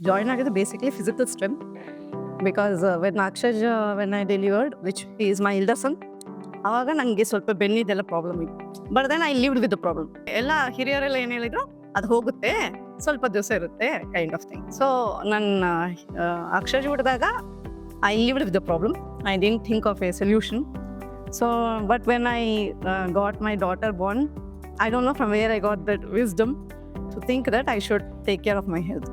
Join ಆಗಿದ್ದು basically physical strength because when I delivered which is my elder son ಆವಾಗ ನನಗೆ ಸ್ವಲ್ಪ ಬೆನ್ನಿದೆಲ್ಲ ಪ್ರಾಬ್ಲಮ್ ಇತ್ತು. But then I lived with the problem. ಎಲ್ಲ ಹಿರಿಯರೆಲ್ಲ ಏನು ಹೇಳಿದ್ರು, ಅದು ಹೋಗುತ್ತೆ, ಸ್ವಲ್ಪ ದಿವಸ ಇರುತ್ತೆ ಕೈಂಡ್ ಆಫ್ ಥಿಂಗ್. ಸೊ ನನ್ನ ಅಕ್ಷರಜ್ ಹುಟ್ಟಿದಾಗ I lived with the problem. I didn't think of A solution. So but when I got my daughter Born, I don't know from where I got that wisdom to think that I should take care of my health.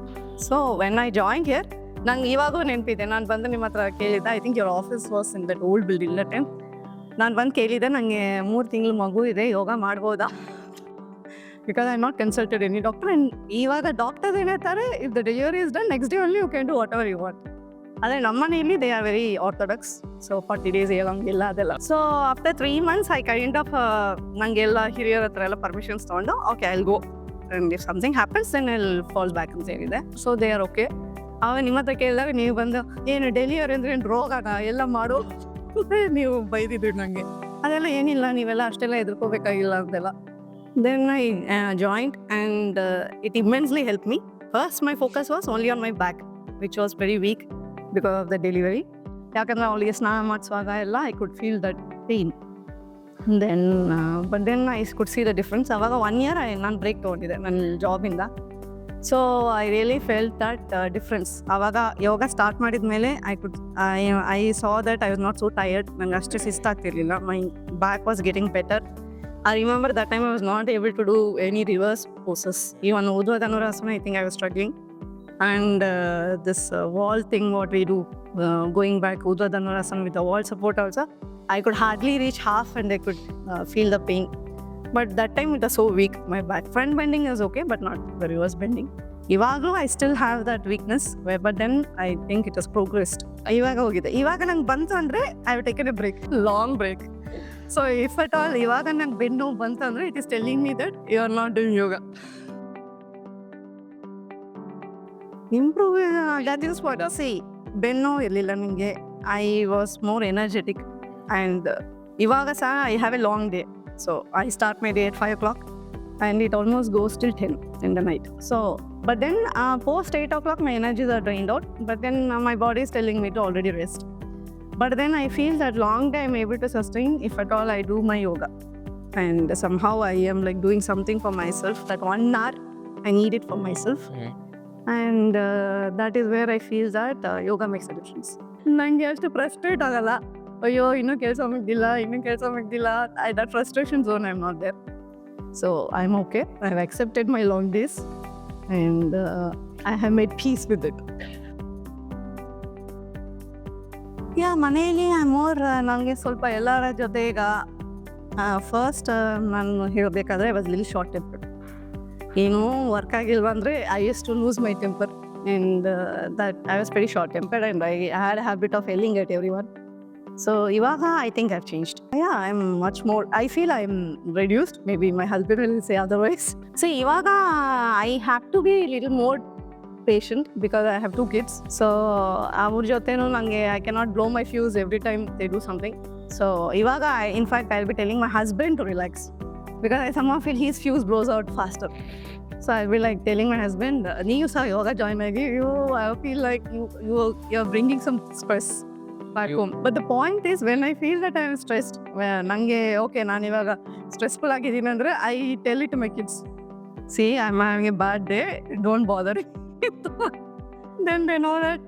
So when I joined here, ನಂಗೆ ಇವಾಗೂ ನೆನಪಿದೆ. ನಾನು ಬಂದು ನಿಮ್ಮ ಹತ್ರ ಕೇಳಿದ್ದೆ, I think your office was in that old building that time. ನಾನು ಬಂದು ಕೇಳಿದ್ದೆ, ನನಗೆ 3 ತಿಂಗಳು ಮಗು ಇದೆ, ಯೋಗ ಮಾಡ್ಬೋದಾ? Because I not consulted any doctor. And ಇವಾಗ ಡಾಕ್ಟರ್ಸ್ ಏನು ಹೇಳ್ತಾರೆ, if the delivery is done next day only you can do whatever you want. ಆದರೆ ನಮ್ಮ ಮನೆಯಲ್ಲಿ they are very orthodox. So 40 days ಹೇಳೋಂಗಿಲ್ಲ ಅದೆಲ್ಲ. So after 3 months I kind of ನನಗೆಲ್ಲ ಹಿರಿಯರ ಹತ್ರ ಎಲ್ಲ ಪರ್ಮಿಷನ್ಸ್ ತೊಗೊಂಡು okay I will go and if something happens then I will fall back ಅಂತ ಹೇಳಿದೆ. So they are okay. ಆವಾಗ ನಿಮ್ಮ ಹತ್ರ ಕೇಳಿದಾಗ ನೀವು ಬಂದು ಏನು ಡೆಲಿವರಿ ಅಂದರೆ ಏನು ರೋಗನ ಎಲ್ಲ ಮಾಡು ನೀವು ಬೈದಿದ್ರಿ ನನಗೆ. ಅದೆಲ್ಲ ಏನಿಲ್ಲ, ನೀವೆಲ್ಲ ಅಷ್ಟೆಲ್ಲ ಎದುರ್ಕೋಬೇಕಾಗಿಲ್ಲ ಅಂತೆಲ್ಲ. Then I joined and it immensely help me. First my focus was only on my back which was very weak because of the delivery. ಯಾಕಂದರೆ ಅವಳಿಗೆ ಸ್ನಾನ ಮಾಡಿಸುವಾಗ ಎಲ್ಲ I could feel that pain. Then but then I could see the difference. ಅವಾಗ 1 year ನಾನು break ತೊಗೊಂಡಿದ್ದೆ ನನ್ನ ಜಾಬಿಂದ. So I really felt that difference. ಆವಾಗ ಯೋಗ ಸ್ಟಾರ್ಟ್ ಮಾಡಿದ ಮೇಲೆ I saw that I was not so tired. ನನಗೆ ಅಷ್ಟು ಸುಸ್ತಾಗ್ತಿರ್ಲಿಲ್ಲ. My back was getting better. I remember that time I was not able to do any reverse poses. Even Urdhva Dhanurasana I think I was struggling. And this wall thing what we do, going back Urdhva Dhanurasana with the wall support also, I could hardly reach half and I could feel the pain. But that time it was so weak. My back front bending is okay but not the reverse bending. Ivaga I still have that weakness, but then I think it has progressed. Ivaga hogide. Ivaga nange bantu andre I have taken a break, long break. So if at all ivaga nange bendu bantu andre it is telling me that you are not doing yoga. Improve that is what C. ಬೆನ್ನು ಇರಲಿಲ್ಲ ನನಗೆ. I was more energetic and ಇವಾಗ ಸಹ I have A long day. So I start my day at 5 o'clock and it almost goes till 10 in the night. So but then post 8 o'clock my energies are drained out, but then my body is telling me to already rest. But then I feel that long day I'm able to sustain if at all I do my yoga, and somehow I am like doing something for myself. That 1 hour I need it for myself. And that is where I feel that yoga makes a difference. ನನಗೆ ಅಷ್ಟು frustrate ಆಗಲ್ಲ, ಅಯ್ಯೋ ಇನ್ನೂ ಕೆಲಸ ಮುಗ್ದಿಲ್ಲ. That frustration zone I am not there. So I am okay. I have accepted my long days and I have made peace with it. ಮನೆಯಲ್ಲಿ more ನನಗೆ ಸ್ವಲ್ಪ ಎಲ್ಲರ ಜೊತೆ ಈಗ ಫಸ್ಟ್ ನಾನು ಹೇಳಬೇಕಾದ್ರೆ I was little short tempered. ಏನೋ work ಆಗಿಲ್ವ ಅಂದರೆ I use to lose my temper and that I was very short tempered and I had a habit of yelling at every one. So ಇವಾಗ I think I have changed. I am much more, I feel I am reduced. May be my husband will say otherwise. So ಇವಾಗ I have to be little more patient because I have 2 kids. So ಅವ್ರ ಜೊತೆನೂ ನನಗೆ I cannot blow my fuse every time they do something. So ಇವಾಗ in fact I will be telling my husband to relax because I somehow feel his fuse blows out faster. So I'll be like telling my husband, "Nee, sir, yoga join agi. I feel like you're bringing some stress back home." But the point is, when I feel that I am stressed, nange okay, ನಾನು ಇವಾಗ stressful ಆಗಿದ್ದೀನಿ ಅಂದರೆ I tell it to my kids. See, I'm having a bad day. Don't bother. Then they know that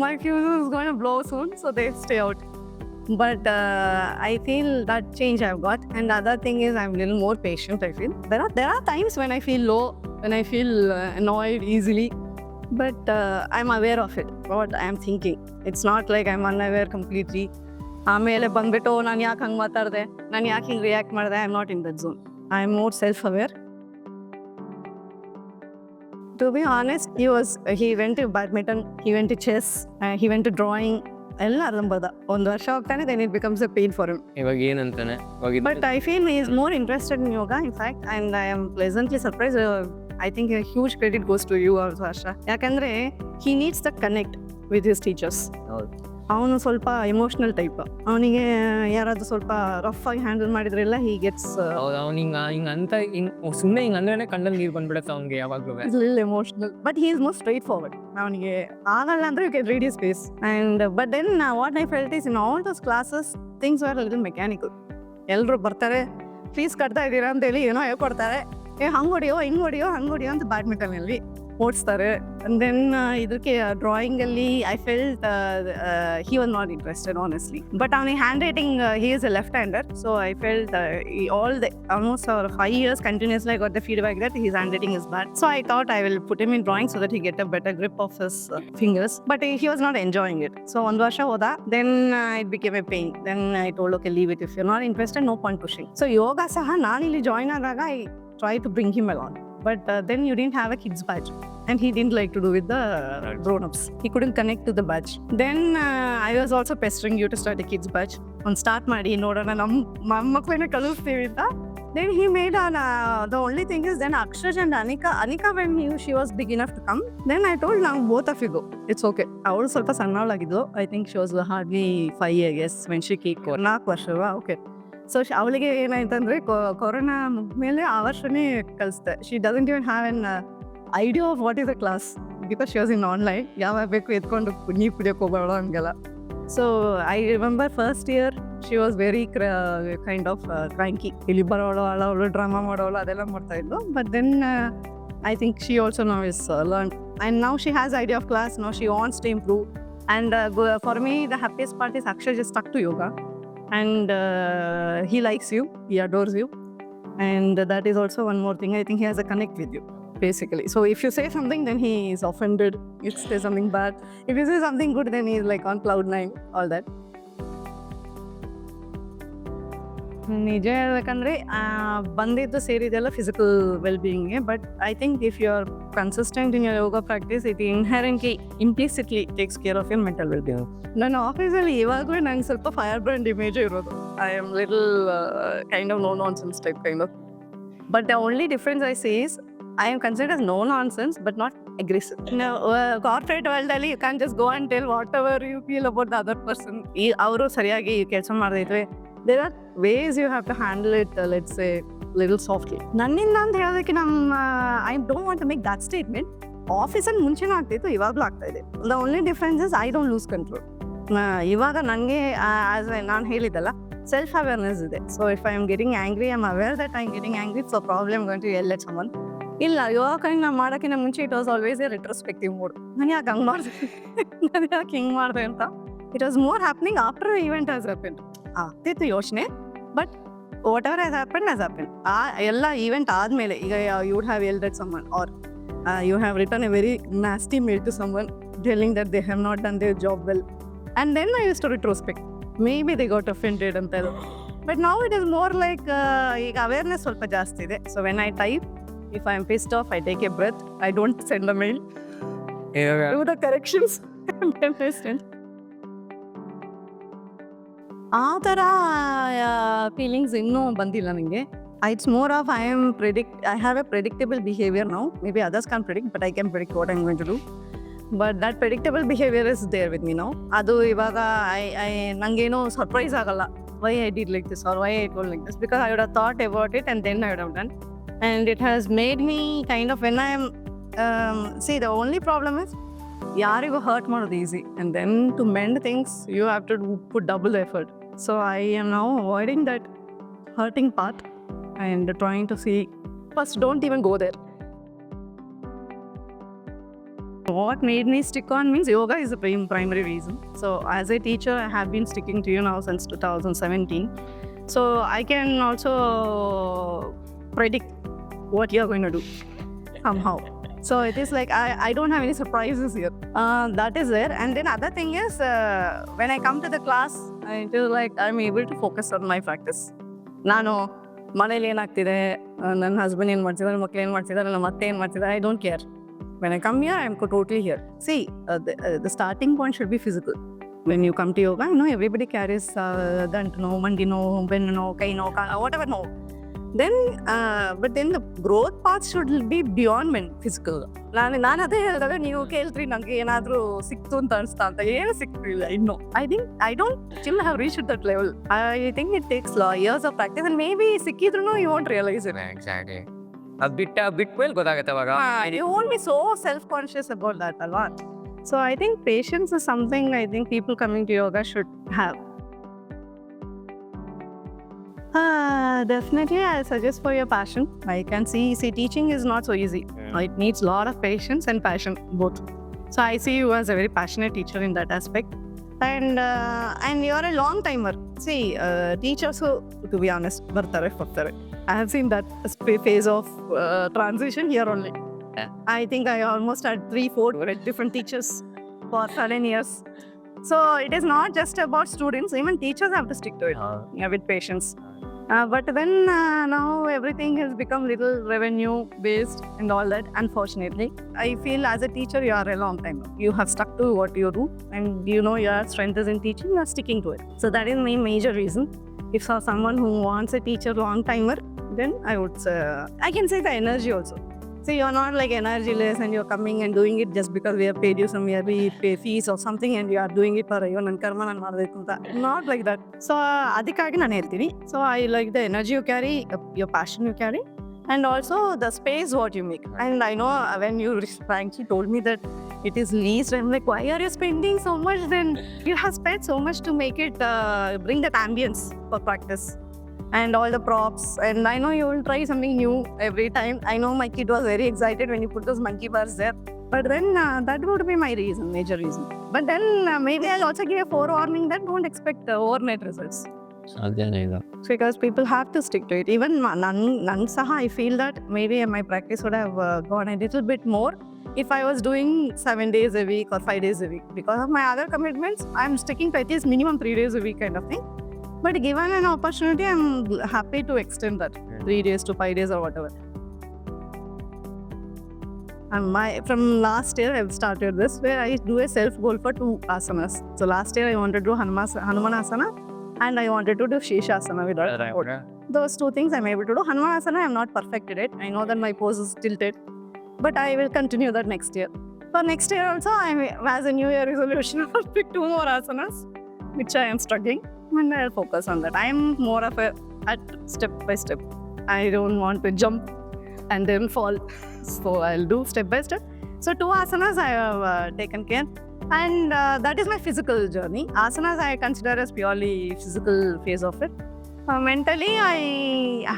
my fuse is going to blow soon, so they stay out. But I feel that change I've got. And the other thing is I'm a little more patient, I feel. There are times when I feel low, when I feel annoyed easily. But I'm aware of it, what I'm thinking. It's not like I'm unaware completely. ಆಮೇಲೆ ಬಂದ್ಬಿಟ್ಟು ನಾನು ಯಾಕೆ ಹಂಗೆ ಮಾತಾಡಿದೆ, ನಾನು ಯಾಕೆ ಹಿಂಗೆ react ಮಾಡಿದೆ, I am not in that zone. I am more self aware. To be honest, he went to badminton, he went to chess, he went to drawing. ಎಲ್ಲ ಅರಂಭದ 1 ವರ್ಷ ಹೋಗ್ತಾನೆ, then it becomes a pain for him. ಇವಾಗ ಏನಂತಾನೆ? But I feel he is more interested in yoga, in fact, and I am pleasantly surprised. I think a huge credit goes to you also, Harsha. ಯಾಕಂದ್ರೆ he needs the connect with his teachers. ಅವನು ಸ್ವಲ್ಪ emotional type. ಅವನಿಗೆ ಯಾರಾದರೂ ಸ್ವಲ್ಪ rough ಆಗಿ handle ಮಾಡಿದ್ರೆಲ್ಲ he gets ಅವ್ನು ಹಿಂಗೆ ಅಂತ ಸುಮ್ಮನೆ ಹಿಂಗೆ ಅಂದ್ರೆ ಕಣ್ಣಲ್ಲಿ ನೀರು ಬಂದ್ಬಿಡುತ್ತೆ ಅವ್ನಿಗೆ ಯಾವಾಗಲೂ. Lil emotional but he is most straightforward. ಅವನಿಗೆ ಆಗಲ್ಲ ಅಂದರೆ you can read his face. And but then what I felt is in all those classes things are little mechanical. ಎಲ್ಲರೂ ಬರ್ತಾರೆ, ಫೀಸ್ ಕಟ್ತಾ ಇದ್ದೀರಾ ಅಂತೇಳಿ ಏನೋ ಹೇಳ್ಕೊಡ್ತಾರೆ, ಹಂಗೆ ಹೊಡಿಯೋ ಹಿಂಗೆ ಹೊಡಿಯೋ ಹಂಗೆ ಹೊಡಿಯೋ ಅಂತ ಬ್ಯಾಡ್ಮಿಂಟನಲ್ಲಿ ಓಡಿಸ್ತಾರೆ. ಆ್ಯಂಡ್ ದೆನ್ ಇದಕ್ಕೆ ಡ್ರಾಯಿಂಗಲ್ಲಿ I felt he was not interested honestly. But ಅವನಿಗೆ hand writing he is a left hander, so I felt all the almost 5 years continuously I got the feedback that his handwriting is bad. So I thought I will put him in drawing so that he get a better grip of his fingers. But he was not enjoying it. So ಒಂದು ವರ್ಷ ಹೋದ, then it became a pain. Then I told okay, leave it. If you're not interested, no point pushing. So ಯೋಗ ಸಹ ನಾನು ಇಲ್ಲಿ join ಆದಾಗ I tried to bring him along. But then you didn't have a kids batch and he didn't like to do with the grown-ups. He couldn't connect to the batch. Then I was also pestering you to start a kids batch. On start ಮಾಡಿ ನೋಡೋಣ ನಮ್ಮ ಮಕ್ಕಳನ್ನ ಕಲಿಸ್ತೀವಿ ಅಂತ. Then he made the only thing is then Akshay and Anika when she was big enough to come, then I told now both of you go. It's okay. ಅವಳು ಸ್ವಲ್ಪ ಸಣ್ಣವಳಾಗಿದ್ದು. I think she was hardly 5 years when she came. 4 ವರ್ಷವಾ okay. So ಅವಳಿಗೆ ಏನಾಯ್ತಂದರೆ corona ಮುಗಿದ್ಮೇಲೆ ಆ ವರ್ಷನೇ ಕಲಿಸ್ದೆ. She doesn't even have an idea of what is a class because she was in online. ಯಾವಾಗ ಬೇಕು ಎತ್ಕೊಂಡು ನೀರು ಕುಡಿಯೋಕೆ ಹೋಗೋಳು ಹಂಗೆಲ್ಲ. So I remember first year she was very kind of cranky. ಇಲ್ಲಿ ಬರೋಳು ಅಳೋಳು ಡ್ರಾಮಾ ಮಾಡೋಳು ಅದೆಲ್ಲ ಮಾಡ್ತಾಯಿದ್ಲು. But then I think she also now is learn and now she has idea of class. Now she wants to improve and for me the happiest part is Akshay just stuck to yoga. And he likes you, he adores you, and that is also one more thing. I think he has a connect with you basically. So if you say something then he is offended, if you say something bad, if you say something good then he is like on cloud 9, all that. ನಿಜ ಹೇಳ್ಬೇಕಂದ್ರೆ ಬಂದಿದ್ದು ಸೇರಿದೆಲ್ಲ physical ವೆಲ್ಬೀಯಿಂಗ್ಗೆ. But I think if you are consistent in your yoga practice it inherently implicitly takes care of your mental wellbeing. ನನ್ನ ಆಫೀಸಲ್ಲಿ ಇವಾಗಲೂ ನಂಗೆ ಸ್ವಲ್ಪ ಫೈರ್ ಬ್ರ್ಯಾಂಡ್ ಇಮೇಜೇ ಇರೋದು. I am little kind of no nonsense type kind of. But the only difference I say is I am considered as no nonsense but not aggressive. In a corporate world ಅಲ್ಲಿ you can't just go and tell whatever you feel about the other person. ಅವರು ಸರಿಯಾಗಿ ಕೆಲಸ ಮಾಡ್ದಿದ್ರೆ there are ways you have to handle it, let's say little softly. ನನ್ನಿಂದ ಅಂತ ಹೇಳೋದಕ್ಕೆ I don't want to make that statement. ಆಫೀಸಲ್ಲಿ ಮುಂಚೆನೂ ಆಗ್ತಿತ್ತು, ಇವಾಗಲೂ ಆಗ್ತಾ ಇದೆ. The only difference is I don't lose control. ಇವಾಗ ನನಗೆ ನಾನು ಹೇಳಿದ್ದಲ್ಲ ಸೆಲ್ಫ್ ಅವೇರ್ನೆಸ್ ಇದೆ. So if I am getting angry, I am aware that I am getting angry, so problem going to yell at someone. ಇಲ್ಲ ಯೋಗ ನಾನು ಮಾಡೋಕ್ಕಿಂತ ಮುಂಚೆ it was always a retrospective mode. ನಾನು ಯಾಕೆ ಹಂಗೆ ಮಾಡಿದೆ, ನಾನು ಯಾಕೆ ಹಿಂಗೆ ಮಾಡಿದೆ ಅಂತ. It was more happening after event has happened. ಆಗ್ತಿತ್ತು ಯೋಚನೆ, but whatever has happened ಆ ಎಲ್ಲ ಈವೆಂಟ್ ಆದಮೇಲೆ ಈಗ you would have yelled at someone or you have written a very nasty mail to someone telling that they have not done their job well, and then I used to retrospect, maybe they got offended and tell. But now it is more like ಈಗ awareness ಸ್ವಲ್ಪ ಜಾಸ್ತಿ ಇದೆ. So when I type, if I am pissed off, I take a breath, I don't send a mail, do the corrections and then I send. ಆ ಥರ feelings ಇನ್ನೂ ಬಂದಿಲ್ಲ ನನಗೆ. It's more of I have a predictable behavior now. Maybe others can't predict, but I can predict what I'm going to do. But that predictable behavior is there with me now. ಅದು ಇವಾಗ ನಂಗೇನೋ surprise ಆಗಲ್ಲ. Why I did like this or why I told like this, because I would have thought about it and then I would have done. And it has made me kind of, when I am see, the only problem is ಯಾರಿಗೂ hurt ಮಾಡೋದು easy, and then to mend things you have to put double effort. So I am now avoiding that hurting part and trying to see, first don't even go there. What made me stick on means yoga is the primary reason. So as a teacher I have been sticking to you now since 2017. So I can also predict what you are going to do somehow. So it is like I don't have any surprises here. That is there. And then other thing is when I come to the class, it is like I'm able to focus on my practice. ನಾನು ಮನೇಲಿ ಏನಾಗ್ತಿದೆ, ನನ್ನ husband ಏನು ಮಾಡ್ತಿದ್ದಾರೆ, ಮಕ್ಳು ಏನು ಮಾಡ್ತಿದ್ದಾರೆ, ನಮ್ಮ ಅತ್ತೆ ಏನು ಮಾಡ್ತಿದ್ದಾರೆ, I don't care. When I come here, I'm totally here. See, the starting point should be physical. When you come to yoga, everybody carries dantu no, mandi no, ben no, kai no, whatever no. then but then the growth path should be beyond physical. ನಾನು ಅದೇ ಹೇಳಿದಾಗ ನೀವು ಕೇಳ್ತ್ರಿ ನಂಗೆ ಏನಾದರೂ ಸಿಕ್ತು ಅಂತ ಅನಿಸ್ತಾ ಅಂತ, ಏನು ಸಿಕ್ತಿಲ್ಲ ಇನ್ನು. I don't still have reached that level. I think it takes years of practice and maybe ಸಿಕ್ಕಿದ್ರು you won't realize it. Exactly. ಅದು ಬಿಟ್ಮೇಲೆ ಗೊತ್ತಾಗುತ್ತೆ ಅವಾಗ. You won't be so self-conscious about that alva. So I think patience is something I think people coming to yoga should have. Definitely I suggest for your passion. I can see teaching is not so easy. It needs a lot of patience and passion both. So I see you as a very passionate teacher in that aspect. And you're a long timer. See, teachers who, to be honest, ಬರ್ತಾರೆ. I have seen that phase of transition here only. I think I almost had 3-4 different teachers for 7 years. So it is not just about students, even teachers have to stick to it with patience. But then now everything has become little revenue based and all that. Unfortunately, I feel as a teacher you are a long time. You have stuck to what you do, and you know your strength is in teaching. You are sticking to it. So that is my major reason. If someone who wants a teacher long timer, then I would say, I can say the energy also. So you're not like energyless and you're coming and doing it just because we have paid you some yearly pay fees or something and you are doing it for your karma and not like that. So adikagi nanu heltini. So I like the energy you carry, your passion you carry, and also the space what you make. And I know when you frankly told me that it is leased, I'm like, why are you spending so much? Then you have spent so much to make it bring that ambience for practice and all the props, and I know you will try something new every time. I know my kid was very excited when you put those monkey bars there, but then that would be my major reason. But then maybe I'll also give a forewarning that don't expect overnight results. ಸಾಧ್ಯನೇ ಇಲ್ಲ. Because people have to stick to it. Even nan saha I feel that maybe my practice would have gone a little bit more if I was doing 7 days a week or 5 days a week. Because of my other commitments, I'm sticking to at least minimum 3 days a week kind of thing. But given an opportunity, I'm happy to extend that 3 days to 5 days or whatever. And from last year, I've started this where I do a self goal for 2 asanas. So last year, I wanted to do Hanumanasana and I wanted to do Sheshasana without support. Those 2 things I'm able to do. Hanumanasana, I'm not perfected it. I know that my pose is tilted, but I will continue that next year. For next year also, as a New Year resolution, I'll pick 2 more asanas, which I am struggling. And I'll focus on that. I'm more of at step by step. I don't want to jump and then fall. So I'll do step by step. So 2 asanas I have taken care. And that is my physical journey. Asanas I consider as purely physical phase of it. Mentally, I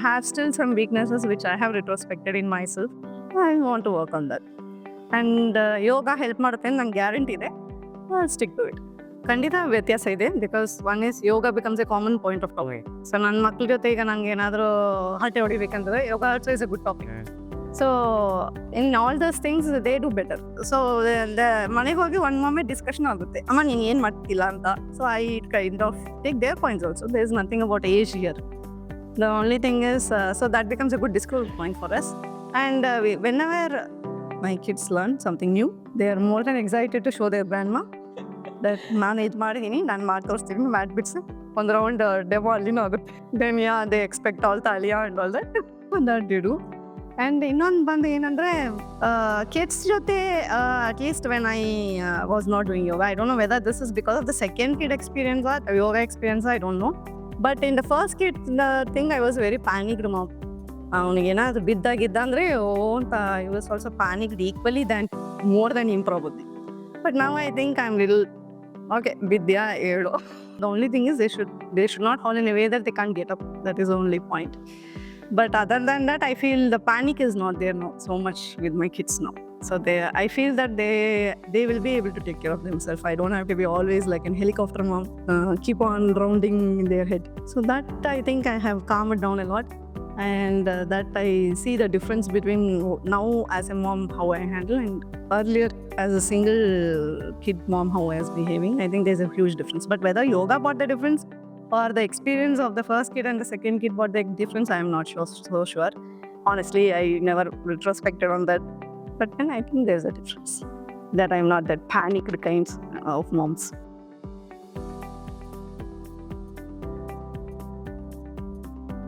have still some weaknesses which I have retrospected in myself. I want to work on that. And yoga help ಮಾಡುತ್ತೆ ಅಂತ ನಂಗೆ guarantee ಇದೆ. I'll stick to it. ಖಂಡಿತ ವ್ಯತ್ಯಾಸ ಇದೆ, because one is yoga becomes a common point of topic. So ನನ್ನ ಮಕ್ಳ ಜೊತೆ ಈಗ ನಂಗೆ ಏನಾದರೂ ಹರಟೆ ಹೊಡಿಬೇಕಂದ್ರೆ yoga also is a good topic. So in all those things they do better. So ಮನೆಗೆ ಹೋಗಿ ಒನ್ ಮೊಮೆಂಟ್ ಡಿಸ್ಕಷನ್ ಆಗುತ್ತೆ, ಅಮ್ಮ ನೀನು ಏನು ಮಾಡ್ತಿಲ್ಲ ಅಂತ. So I kind of take their points also. There is nothing about age here. The only thing is so that becomes a good discuss point for us. And whenever my kids learn something new, they are more than excited to show their grandma that ನಾನು ಇದು ಮಾಡಿದ್ದೀನಿ, ನಾನು ಮಾಡಿ ತೋರಿಸ್ತೀನಿ, mat ಬಿಡ್ಸಿ ಒಂದು round demo ಅಲ್ಲಿನೂ ಆಗುತ್ತೆ. ದೆನ್ ದೇ ಎಕ್ಸ್ಪೆಕ್ಟ್ ಆಲ್ ತಾಲಿಯಾ and all that they do. And ಇನ್ನೊಂದು ಬಂದು ಏನಂದರೆ ಕಿಡ್ಸ್ ಜೊತೆ at least when I was not doing yoga, I don't know whether this is because of the second kid experience or yoga experience, I don't know. But in the first kid thing I was very panicked mom. ಅವನಿಗೆ ಏನಾದರೂ ಬಿದ್ದಾಗಿದ್ದ ಅಂದರೆ ಅಂತ I was also panicked equally than more than improve. But now I think I'm little okay, vidya edo. The only thing is they should not fall in a way that they can't get up. That is the only point. But other than that, I feel the panic is not there now so much with my kids now. So I feel that they will be able to take care of themselves. I don't have to be always like a helicopter mom, keep on rounding in their head. So that I think I have calmed down a lot. And that I see the difference between now as a mom how I handle and earlier as a single kid mom how I was behaving. I think there's a huge difference. But whether yoga brought the difference or the experience of the first kid and the second kid brought the difference, I am not so sure. Honestly, I never retrospected on that. But then I think there's a difference. That I'm not that panicked kind of moms.